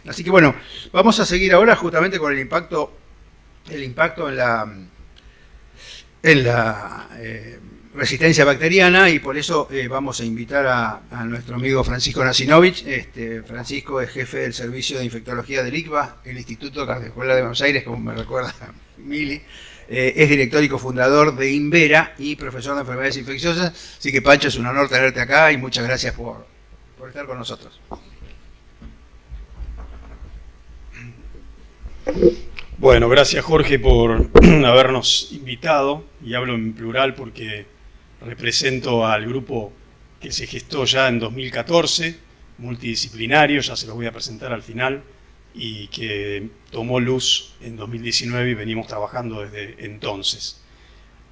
Así que bueno, vamos a seguir ahora justamente con el impacto en la resistencia bacteriana, y por eso vamos a invitar a nuestro amigo Francisco Nasinovich. Francisco es jefe del servicio de infectología del ICBA, el Instituto Cardiovascular de Buenos Aires, como me recuerda Mili. Es director y cofundador de Invera y profesor de enfermedades infecciosas. Así que, Pancho, es un honor tenerte acá y muchas gracias por estar con nosotros. Bueno, gracias Jorge por habernos invitado, y hablo en plural porque represento al grupo que se gestó ya en 2014, multidisciplinario, ya se los voy a presentar al final, y que tomó luz en 2019 y venimos trabajando desde entonces.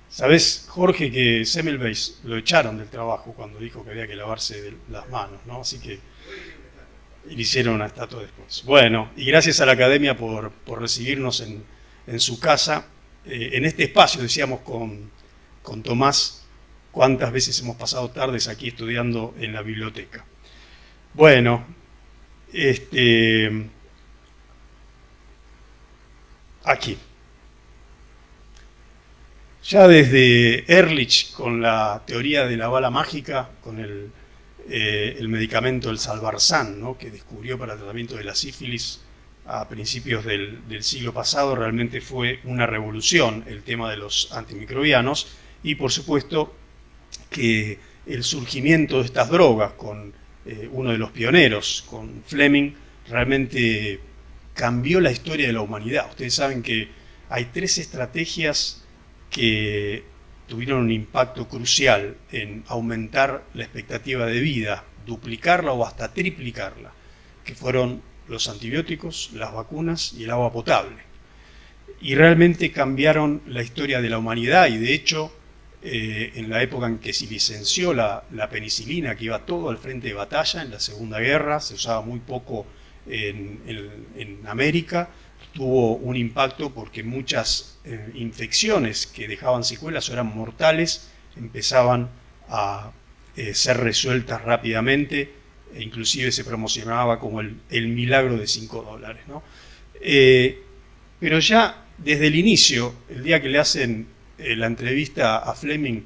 Sabés, Jorge, que Semmelweis lo echaron del trabajo cuando dijo que había que lavarse las manos, ¿no? Así que y le hicieron una estatua después. Bueno, y gracias a la Academia por recibirnos en su casa, en este espacio, decíamos con Tomás, cuántas veces hemos pasado tardes aquí estudiando en la biblioteca. Bueno, aquí. Ya desde Ehrlich, con la teoría de la bala mágica, con el medicamento, el Salvarsan, ¿no?, que descubrió para el tratamiento de la sífilis a principios del siglo pasado, realmente fue una revolución el tema de los antimicrobianos, y por supuesto que el surgimiento de estas drogas con uno de los pioneros, con Fleming, realmente cambió la historia de la humanidad. Ustedes saben que hay 3 estrategias que tuvieron un impacto crucial en aumentar la expectativa de vida, duplicarla o hasta triplicarla, que fueron los antibióticos, las vacunas y el agua potable. Y realmente cambiaron la historia de la humanidad, y de hecho, en la época en que se licenció la penicilina, que iba todo al frente de batalla en la Segunda Guerra, se usaba muy poco en América, tuvo un impacto porque muchas infecciones que dejaban secuelas o eran mortales empezaban a ser resueltas rápidamente, e inclusive se promocionaba como el milagro de $5, ¿no? Pero ya desde el inicio, el día que le hacen la entrevista a Fleming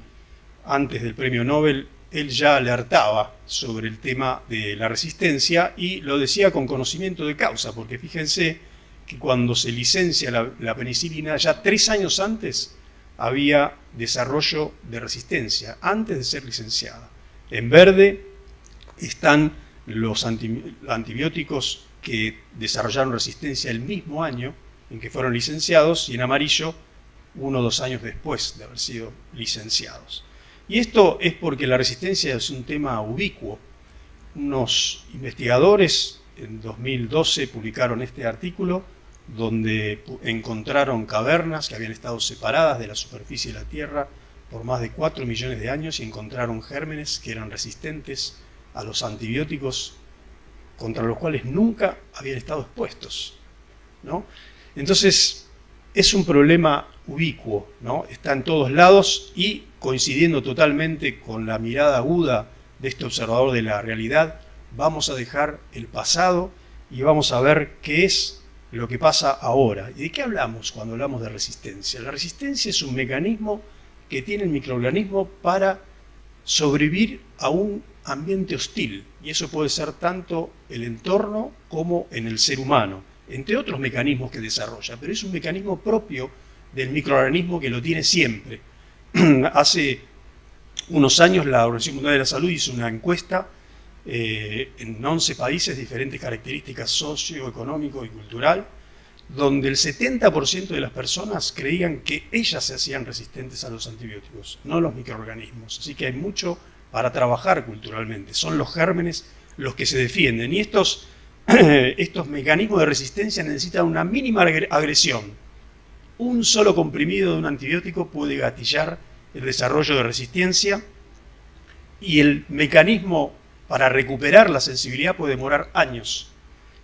antes del premio Nobel, él ya alertaba sobre el tema de la resistencia, y lo decía con conocimiento de causa, porque fíjense que cuando se licencia la penicilina, ya 3 años antes había desarrollo de resistencia, antes de ser licenciada. En verde están los antibióticos que desarrollaron resistencia el mismo año en que fueron licenciados, y en amarillo 1 o 2 años después de haber sido licenciados. Y esto es porque la resistencia es un tema ubicuo. Unos investigadores en 2012 publicaron este artículo donde encontraron cavernas que habían estado separadas de la superficie de la Tierra por más de 4 millones de años, y encontraron gérmenes que eran resistentes a los antibióticos contra los cuales nunca habían estado expuestos, ¿no? Entonces, es un problema ubicuo, ¿no? Está en todos lados, y coincidiendo totalmente con la mirada aguda de este observador de la realidad, vamos a dejar el pasado y vamos a ver qué es lo que pasa ahora. ¿Y de qué hablamos cuando hablamos de resistencia? La resistencia es un mecanismo que tiene el microorganismo para sobrevivir a un ambiente hostil, y eso puede ser tanto el entorno como en el ser humano, entre otros mecanismos que desarrolla, pero es un mecanismo propio del microorganismo que lo tiene siempre. Hace unos años la Organización Mundial de la Salud hizo una encuesta en 11 países, diferentes características socioeconómico y cultural, donde el 70% de las personas creían que ellas se hacían resistentes a los antibióticos, no los microorganismos. Así que hay mucho para trabajar culturalmente. Son los gérmenes los que se defienden, y estos mecanismos de resistencia necesitan una mínima agresión. Un solo comprimido de un antibiótico puede gatillar el desarrollo de resistencia, y el mecanismo para recuperar la sensibilidad puede demorar años.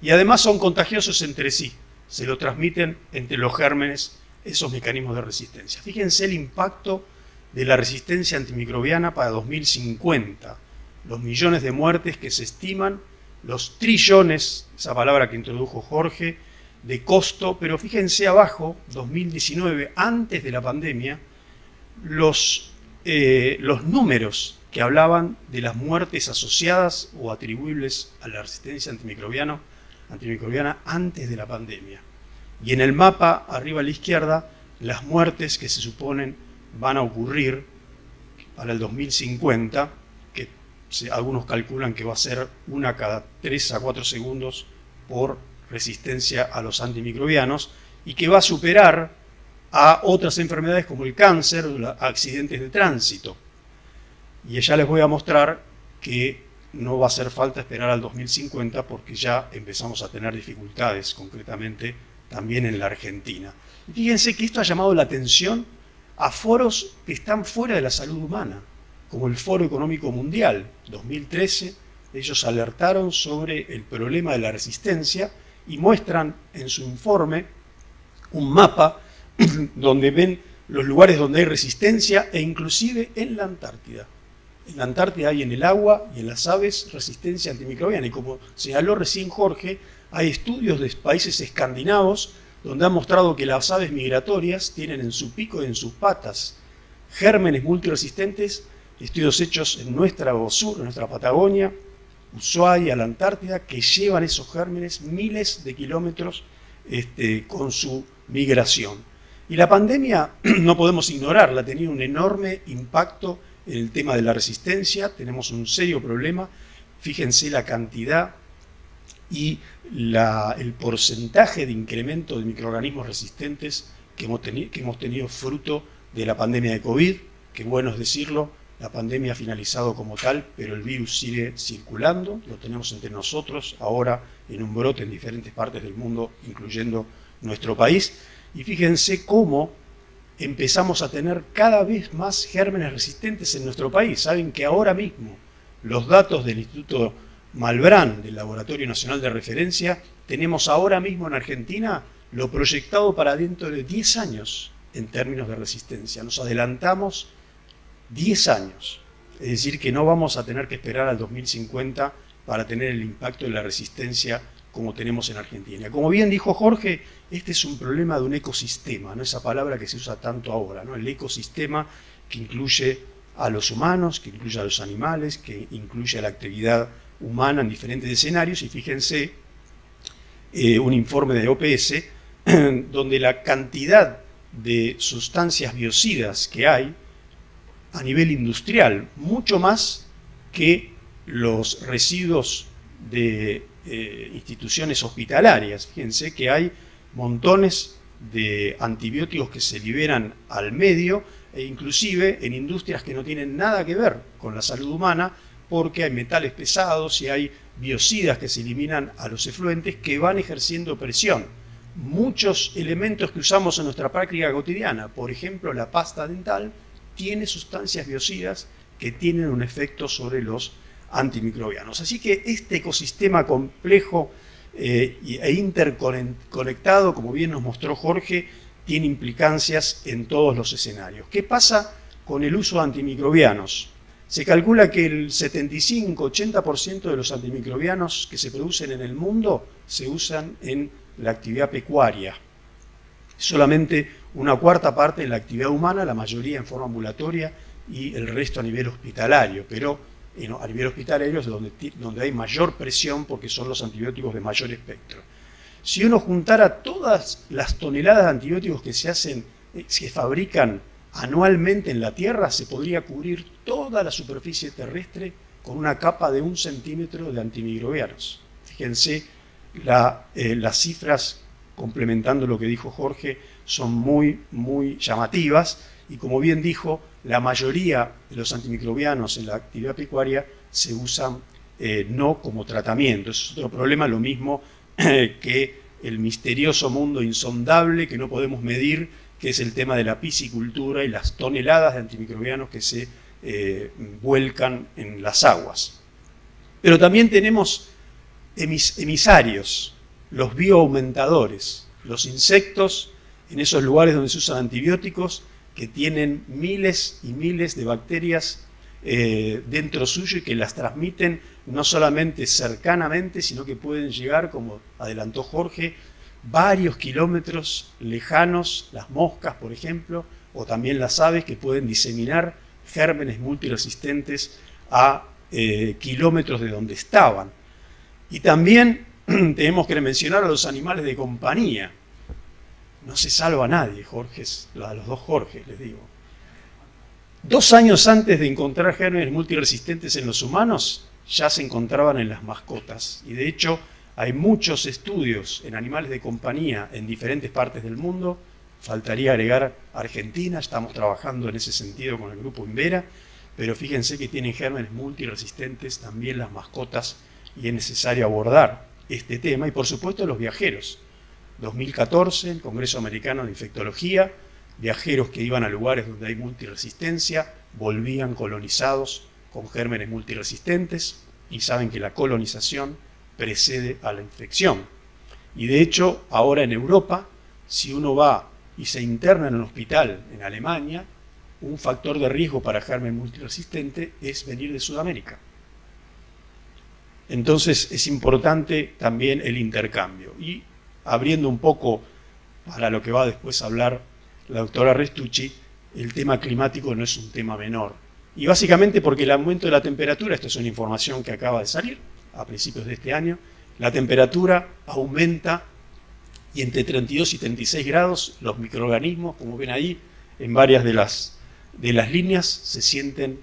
Y además son contagiosos entre sí, se lo transmiten entre los gérmenes esos mecanismos de resistencia. Fíjense el impacto de la resistencia antimicrobiana para 2050, los millones de muertes que se estiman los trillones, esa palabra que introdujo Jorge, de costo, pero fíjense abajo, 2019, antes de la pandemia, los números que hablaban de las muertes asociadas o atribuibles a la resistencia antimicrobiana antes de la pandemia. Y en el mapa, arriba a la izquierda, las muertes que se suponen van a ocurrir para el 2050, que algunos calculan que va a ser una cada 3 a 4 segundos por resistencia a los antimicrobianos, y que va a superar a otras enfermedades como el cáncer o los accidentes de tránsito. Y ya les voy a mostrar que no va a hacer falta esperar al 2050 porque ya empezamos a tener dificultades, concretamente también en la Argentina. Y fíjense que esto ha llamado la atención a foros que están fuera de la salud humana, como el Foro Económico Mundial, 2013, ellos alertaron sobre el problema de la resistencia y muestran en su informe un mapa donde ven los lugares donde hay resistencia e inclusive en la Antártida. En la Antártida hay en el agua y en las aves resistencia antimicrobiana, y como señaló recién Jorge, hay estudios de países escandinavos donde han mostrado que las aves migratorias tienen en su pico y en sus patas gérmenes multiresistentes, estudios hechos en nuestra sur, en nuestra Patagonia, Ushuaia, la Antártida, que llevan esos gérmenes miles de kilómetros con su migración. Y la pandemia, no podemos ignorarla, ha tenido un enorme impacto en el tema de la resistencia, tenemos un serio problema, fíjense la cantidad y el porcentaje de incremento de microorganismos resistentes que hemos tenido fruto de la pandemia de COVID, que bueno es decirlo, la pandemia ha finalizado como tal, pero el virus sigue circulando, lo tenemos entre nosotros ahora en un brote en diferentes partes del mundo, incluyendo nuestro país, y fíjense cómo empezamos a tener cada vez más gérmenes resistentes en nuestro país. Saben que ahora mismo los datos del Instituto Malbrán, del Laboratorio Nacional de Referencia, tenemos ahora mismo en Argentina lo proyectado para dentro de 10 años en términos de resistencia. Nos adelantamos 10 años. Es decir, que no vamos a tener que esperar al 2050 para tener el impacto de la resistencia como tenemos en Argentina. Como bien dijo Jorge, este es un problema de un ecosistema, ¿no? Esa palabra que se usa tanto ahora, ¿no? El ecosistema que incluye a los humanos, que incluye a los animales, que incluye a la actividad humana en diferentes escenarios. Y fíjense, un informe de OPS, donde la cantidad de sustancias biocidas que hay a nivel industrial, mucho más que los residuos de instituciones hospitalarias. Fíjense que hay montones de antibióticos que se liberan al medio, e inclusive en industrias que no tienen nada que ver con la salud humana, porque hay metales pesados y hay biocidas que se eliminan a los efluentes que van ejerciendo presión. Muchos elementos que usamos en nuestra práctica cotidiana, por ejemplo la pasta dental, tiene sustancias biocidas que tienen un efecto sobre los antimicrobianos. Así que este ecosistema complejo e interconectado, como bien nos mostró Jorge, tiene implicancias en todos los escenarios. ¿Qué pasa con el uso de antimicrobianos? Se calcula que el 75-80% de los antimicrobianos que se producen en el mundo se usan en la actividad pecuaria. Solamente una cuarta parte en la actividad humana, la mayoría en forma ambulatoria y el resto a nivel hospitalario, pero a nivel hospitalario es donde hay mayor presión porque son los antibióticos de mayor espectro. Si uno juntara todas las toneladas de antibióticos que se fabrican anualmente en la Tierra, se podría cubrir toda la superficie terrestre con una capa de 1 centímetro de antimicrobianos. Fíjense, las cifras, complementando lo que dijo Jorge, son muy, muy llamativas, y como bien dijo, la mayoría de los antimicrobianos en la actividad pecuaria se usan no como tratamiento. Eso es otro problema, lo mismo que el misterioso mundo insondable que no podemos medir, que es el tema de la piscicultura y las toneladas de antimicrobianos que se vuelcan en las aguas. Pero también tenemos emisarios, los bioaumentadores, los insectos en esos lugares donde se usan antibióticos, que tienen miles y miles de bacterias dentro suyo y que las transmiten no solamente cercanamente, sino que pueden llegar, como adelantó Jorge, varios kilómetros lejanos, las moscas, por ejemplo, o también las aves, que pueden diseminar gérmenes multiresistentes a kilómetros de donde estaban. Y también tenemos que mencionar a los animales de compañía. No se salva a nadie, Jorge, a los dos Jorge, les digo. 2 años antes de encontrar gérmenes multiresistentes en los humanos, ya se encontraban en las mascotas. Y de hecho, hay muchos estudios en animales de compañía en diferentes partes del mundo. Faltaría agregar Argentina, estamos trabajando en ese sentido con el grupo Invera, pero fíjense que tienen gérmenes multiresistentes también las mascotas y es necesario abordar este tema. Y por supuesto los viajeros. 2014, el Congreso Americano de Infectología, viajeros que iban a lugares donde hay multiresistencia, volvían colonizados con gérmenes multiresistentes y saben que la colonización precede a la infección. Y de hecho, ahora en Europa, si uno va y se interna en un hospital en Alemania, un factor de riesgo para germen multiresistente es venir de Sudamérica. Entonces es importante también el intercambio. Y abriendo un poco para lo que va después a hablar la doctora Restucci, el tema climático no es un tema menor. Y básicamente porque el aumento de la temperatura, esto es una información que acaba de salir a principios de este año, la temperatura aumenta y entre 32 y 36 grados los microorganismos, como ven ahí, en varias de las líneas, se sienten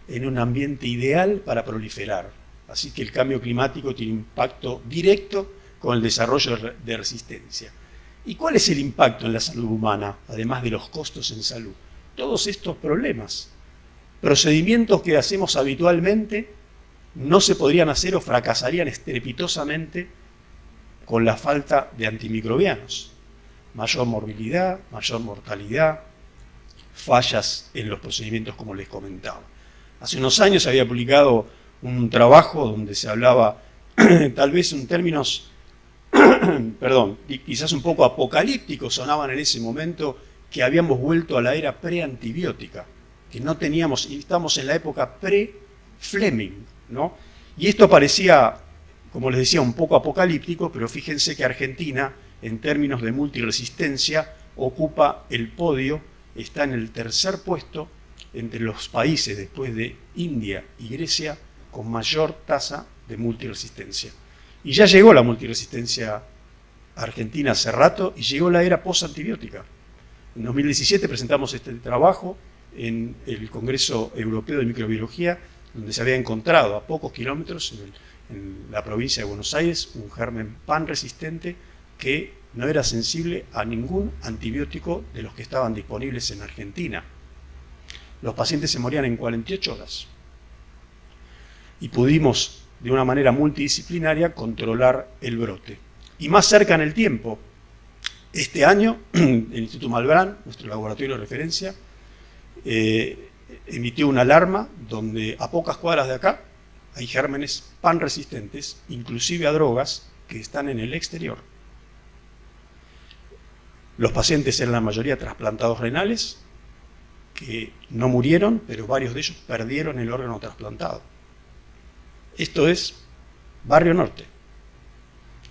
en un ambiente ideal para proliferar. Así que el cambio climático tiene impacto directo con el desarrollo de resistencia. ¿Y cuál es el impacto en la salud humana, además de los costos en salud? Todos estos problemas. Procedimientos que hacemos habitualmente no se podrían hacer o fracasarían estrepitosamente con la falta de antimicrobianos. Mayor morbilidad, mayor mortalidad, fallas en los procedimientos como les comentaba. Hace unos años se había publicado un trabajo donde se hablaba, tal vez en términos, perdón, quizás un poco apocalípticos sonaban en ese momento, que habíamos vuelto a la era preantibiótica, que no teníamos, y estamos en la época pre-Fleming, ¿no? Y esto parecía, como les decía, un poco apocalíptico, pero fíjense que Argentina, en términos de multiresistencia, ocupa el podio, está en el tercer puesto entre los países, después de India y Grecia, con mayor tasa de multiresistencia. Y ya llegó la multiresistencia argentina hace rato y llegó la era post-antibiótica. En 2017 presentamos este trabajo en el Congreso Europeo de Microbiología, donde se había encontrado a pocos kilómetros en la provincia de Buenos Aires un germen pan resistente que no era sensible a ningún antibiótico de los que estaban disponibles en Argentina. Los pacientes se morían en 48 horas. Y pudimos, de una manera multidisciplinaria, controlar el brote. Y más cerca en el tiempo, este año, el Instituto Malbrán, nuestro laboratorio de referencia, emitió una alarma donde a pocas cuadras de acá hay gérmenes pan resistentes, inclusive a drogas, que están en el exterior. Los pacientes eran la mayoría trasplantados renales, que no murieron, pero varios de ellos perdieron el órgano trasplantado. Esto es Barrio Norte.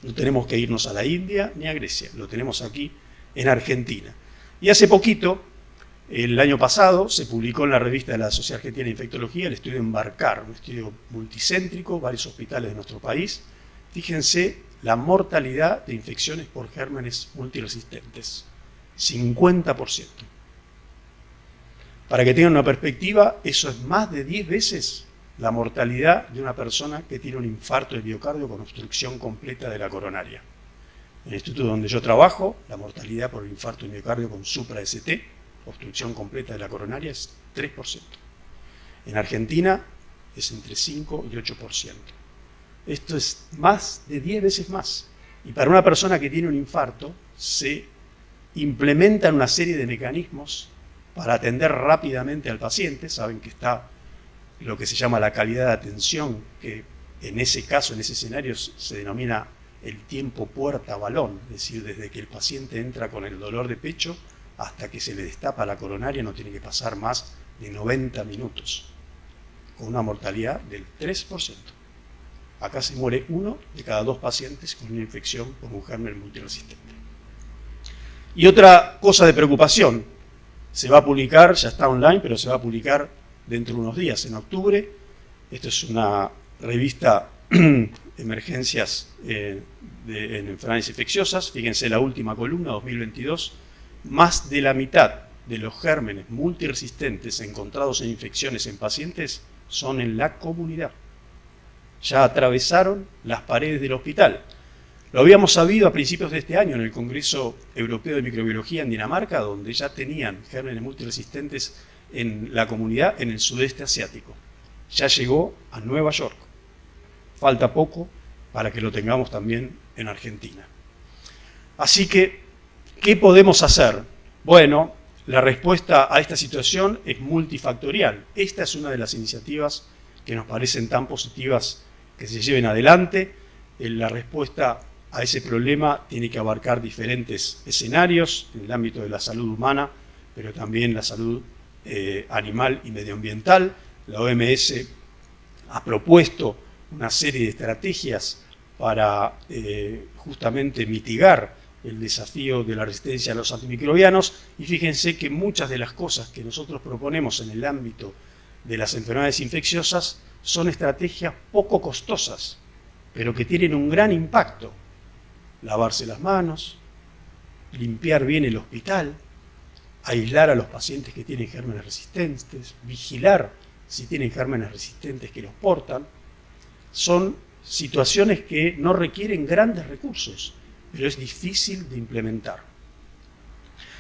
No tenemos que irnos a la India ni a Grecia, lo tenemos aquí en Argentina. Y hace poquito, el año pasado, se publicó en la revista de la Sociedad Argentina de Infectología el estudio Embarcar, un estudio multicéntrico, varios hospitales de nuestro país. Fíjense la mortalidad de infecciones por gérmenes multiresistentes, 50%. Para que tengan una perspectiva, eso es más de 10 veces la mortalidad de una persona que tiene un infarto de miocardio con obstrucción completa de la coronaria. En el instituto donde yo trabajo, la mortalidad por el infarto de miocardio con supra-ST, obstrucción completa de la coronaria, es 3%. En Argentina es entre 5 y 8%. Esto es más de 10 veces más. Y para una persona que tiene un infarto, se implementan una serie de mecanismos para atender rápidamente al paciente. Saben que está lo que se llama la calidad de atención, que en ese caso, en ese escenario, se denomina el tiempo puerta-balón, es decir, desde que el paciente entra con el dolor de pecho hasta que se le destapa la coronaria no tiene que pasar más de 90 minutos. con una mortalidad del 3%. Acá se muere 1 de cada 2 pacientes con una infección por un germen multiresistente. Y otra cosa de preocupación, se va a publicar, ya está online, pero se va a publicar dentro de unos días, en octubre. Esto es una revista Emergencias en enfermedades infecciosas. Fíjense la última columna, 2022. Más de la mitad de los gérmenes multiresistentes encontrados en infecciones en pacientes son en la comunidad. Ya atravesaron las paredes del hospital. Lo habíamos sabido a principios de este año en el Congreso Europeo de Microbiología en Dinamarca, donde ya tenían gérmenes multiresistentes en la comunidad en el sudeste asiático. Ya llegó a Nueva York. Falta poco para que lo tengamos también en Argentina. Así que, ¿qué podemos hacer? Bueno, la respuesta a esta situación es multifactorial. Esta es una de las iniciativas que nos parecen tan positivas que se lleven adelante. La respuesta a ese problema tiene que abarcar diferentes escenarios en el ámbito de la salud humana, pero también la salud animal y medioambiental. La OMS ha propuesto una serie de estrategias para justamente mitigar el desafío de la resistencia a los antimicrobianos, y fíjense que muchas de las cosas que nosotros proponemos en el ámbito de las enfermedades infecciosas son estrategias poco costosas, pero que tienen un gran impacto. Lavarse las manos, limpiar bien el hospital, aislar a los pacientes que tienen gérmenes resistentes, vigilar si tienen gérmenes resistentes que los portan. Son situaciones que no requieren grandes recursos, pero es difícil de implementar.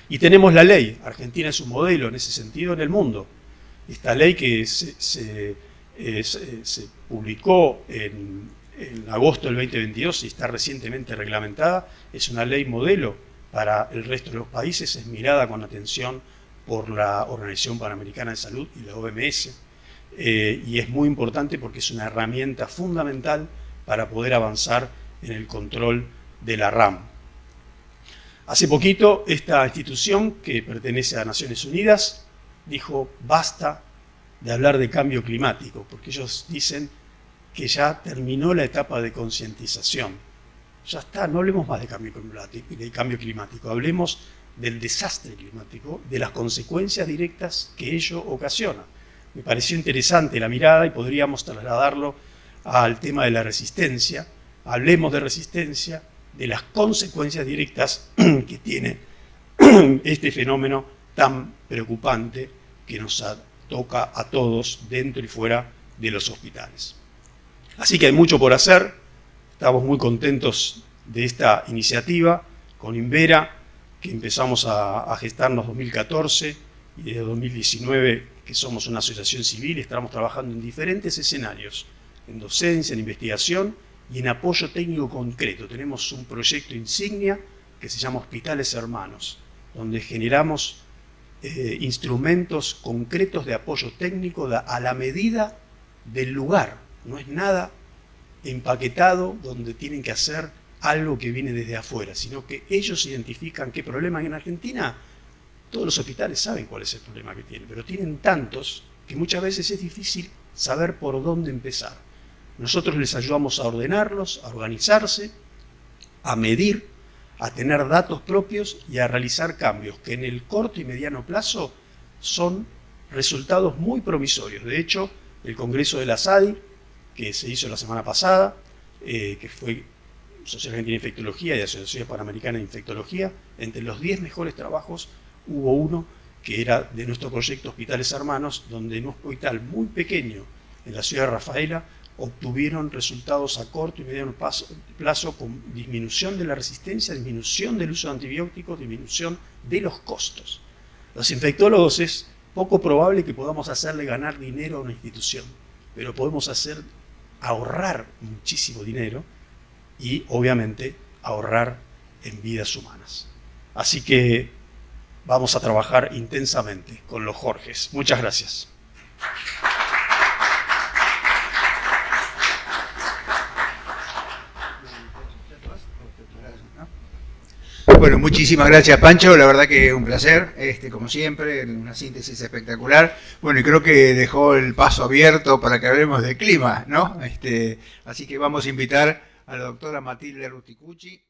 Y tenemos la ley. Argentina es un modelo en ese sentido en el mundo. Esta ley que se publicó en agosto del 2022 y está recientemente reglamentada, es una ley modelo para el resto de los países, es mirada con atención por la Organización Panamericana de Salud y la OMS, y es muy importante porque es una herramienta fundamental para poder avanzar en el control de la RAM. Hace poquito esta institución, que pertenece a Naciones Unidas, dijo basta de hablar de cambio climático, porque ellos dicen que ya terminó la etapa de concientización. Ya está, no hablemos más de cambio climático, hablemos del desastre climático, de las consecuencias directas que ello ocasiona. Me pareció interesante la mirada y podríamos trasladarlo al tema de la resistencia. Hablemos de resistencia, de las consecuencias directas que tiene este fenómeno tan preocupante que nos toca a todos dentro y fuera de los hospitales. Así que hay mucho por hacer. Estamos muy contentos de esta iniciativa con Invera, que empezamos a gestarnos en 2014, y desde 2019 que somos una asociación civil, estamos trabajando en diferentes escenarios, en docencia, en investigación y en apoyo técnico concreto. Tenemos un proyecto insignia que se llama Hospitales Hermanos, donde generamos instrumentos concretos de apoyo técnico a la medida del lugar. No es nada empaquetado donde tienen que hacer algo que viene desde afuera, sino que ellos identifican qué problema hay en Argentina. Todos los hospitales saben cuál es el problema que tienen, pero tienen tantos que muchas veces es difícil saber por dónde empezar. Nosotros les ayudamos a ordenarlos, a organizarse, a medir, a tener datos propios y a realizar cambios que en el corto y mediano plazo son resultados muy promisorios. De hecho, el Congreso de la SADI, que se hizo la semana pasada, que fue Sociedad Argentina de Infectología y Asociación Panamericana de Infectología, entre los 10 mejores trabajos hubo uno que era de nuestro proyecto Hospitales Hermanos, donde en un hospital muy pequeño en la ciudad de Rafaela obtuvieron resultados a corto y mediano plazo con disminución de la resistencia, disminución del uso de antibióticos, disminución de los costos. Los infectólogos es poco probable que podamos hacerle ganar dinero a una institución, pero podemos hacer ahorrar muchísimo dinero y obviamente ahorrar en vidas humanas. Así que vamos a trabajar intensamente con los Jorges. Muchas gracias. Bueno, muchísimas gracias, Pancho. La verdad que un placer, como siempre, una síntesis espectacular. Bueno, y creo que dejó el paso abierto para que hablemos del clima, ¿no? Así que vamos a invitar a la doctora Matilde Rusticucci.